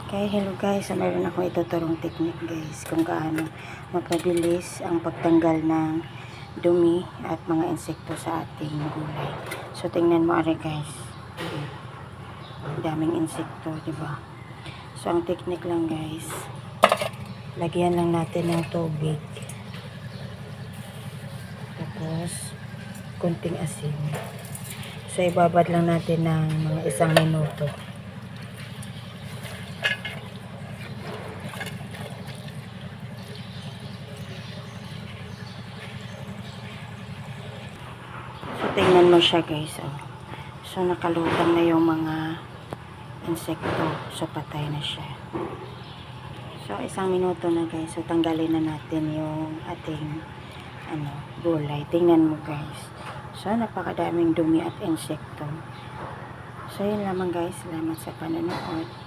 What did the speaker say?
Okay, hello guys. So, meron akong ituturong technique guys kung gaano mapabilis ang pagtanggal ng dumi at mga insekto sa ating gulay. So, tingnan mo ari guys. Daming insekto, di ba? So, ang technique lang guys, lagyan lang natin ng tubig. Tapos, kunting asin. So, ibabad lang natin ng mga 1 minuto. So, tingnan mo siya guys. Oh. So, nakalutang na yung mga insekto. So, patay na siya. So, 1 minuto na guys. So, tanggalin na natin yung ating gulay. Tingnan mo guys. So, napakadaming dumi at insekto. So, yun lamang guys. Salamat sa panonood.